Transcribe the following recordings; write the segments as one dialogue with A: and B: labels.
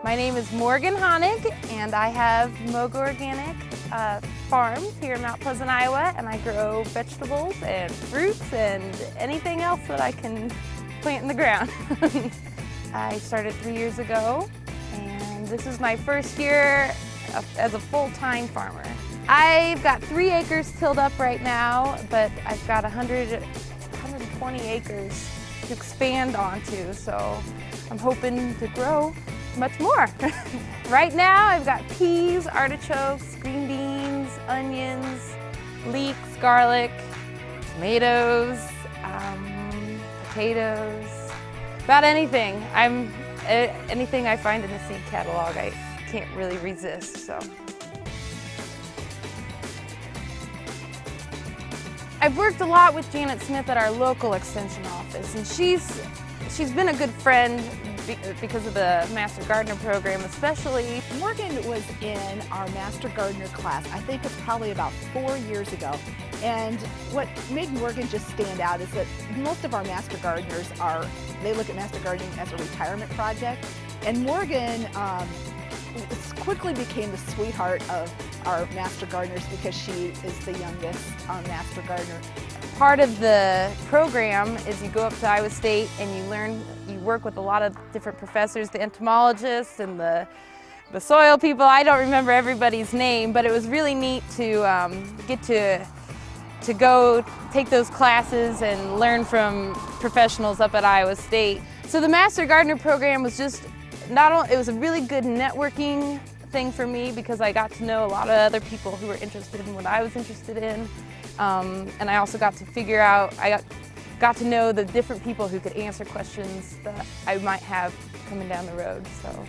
A: My name is Morgan Hoenig, and I have MogoOrganic Farm here in Mount Pleasant, Iowa, and I grow vegetables and fruits and anything else that I can plant in the ground. I started 3 years ago, and this is my first year as a full-time farmer. I've got 3 acres tilled up right now, but I've got 120 acres to expand onto, so I'm hoping to grow much more. Right now I've got peas, artichokes, green beans, onions, leeks, garlic, tomatoes, potatoes, about anything. Anything I find in the seed catalog I can't really resist. So I've worked a lot with Janet Smith at our local extension office, and she's been a good friend because of the Master Gardener program especially.
B: Morgan was in our Master Gardener class, I think it's probably about 4 years ago. And what made Morgan just stand out is that most of our Master Gardeners they look at Master Gardening as a retirement project. And Morgan quickly became the sweetheart of our Master Gardeners because she is the youngest Master Gardener.
A: Part of the program is you go up to Iowa State and you work with a lot of different professors, the entomologists and the soil people. I don't remember everybody's name, but it was really neat to get to go take those classes and learn from professionals up at Iowa State. So the Master Gardener program was just it was a really good networking thing for me because I got to know a lot of other people who were interested in what I was interested in. And I also got to got to know the different people who could answer questions that I might have coming down the road. So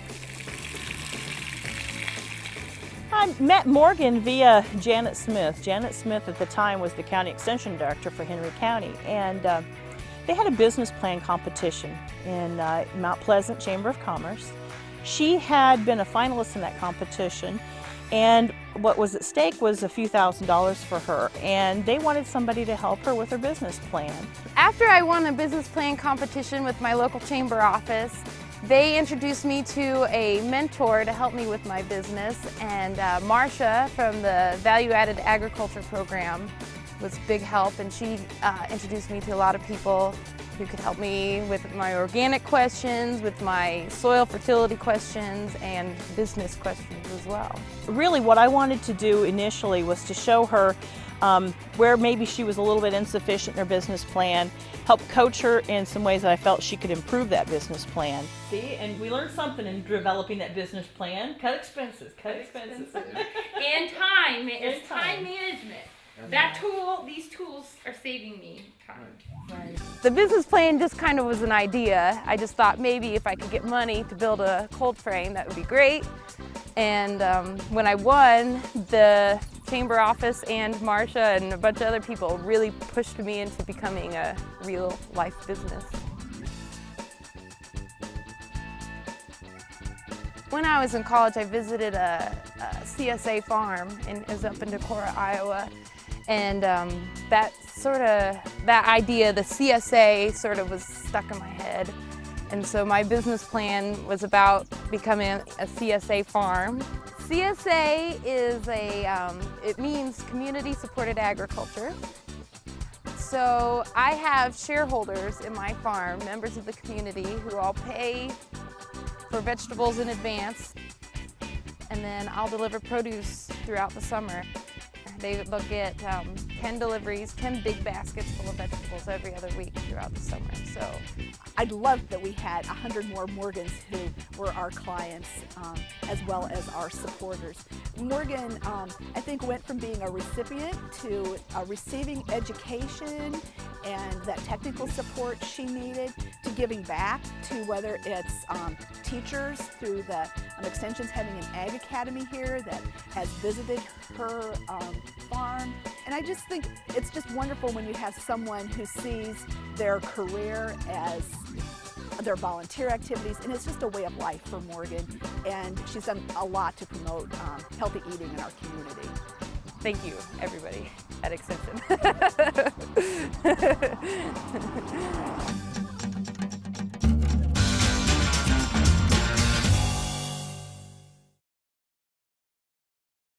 C: I met Morgan via Janet Smith. Janet Smith at the time was the county extension director for Henry County, and they had a business plan competition in Mount Pleasant Chamber of Commerce. She had been a finalist in that competition, and what was at stake was a few $1,000s for her, and they wanted somebody to help her with her business plan.
A: After I won a business plan competition with my local chamber office, they introduced me to a mentor to help me with my business, and Marcia from the Value Added Agriculture program was big help, and she introduced me to a lot of people who could help me with my organic questions, with my soil fertility questions, and business questions as well.
C: Really what I wanted to do initially was to show her where maybe she was a little bit insufficient in her business plan, help coach her in some ways that I felt she could improve that business plan. See, and we learned something in developing that business plan. Cut expenses, cut expenses.
A: And time, it's time management. These tools are saving me time.
C: Right.
A: The business plan just kind of was an idea. I just thought maybe if I could get money to build a cold frame, that would be great. And when I won, the chamber office and Marcia and a bunch of other people really pushed me into becoming a real life business. When I was in college, I visited a CSA farm, and it was up in Decorah, Iowa. And that idea, the CSA, sort of was stuck in my head. And so my business plan was about becoming a CSA farm. CSA is it means community supported agriculture. So I have shareholders in my farm, members of the community, who all pay for vegetables in advance, and then I'll deliver produce throughout the summer. They'll get 10 deliveries, 10 big baskets full of vegetables every other week throughout the summer. So
B: I'd love that we had 100 more Morgans who were our clients as well as our supporters. Morgan, I think, went from being a recipient to receiving education and that technical support she needed to giving back to whether it's teachers through the Extension's having an ag academy here that has visited her farm. And I just think it's just wonderful when you have someone who sees their career as their volunteer activities, and it's just a way of life for Morgan, and she's done a lot to promote healthy eating in our community.
A: thank you, everybody at Extension.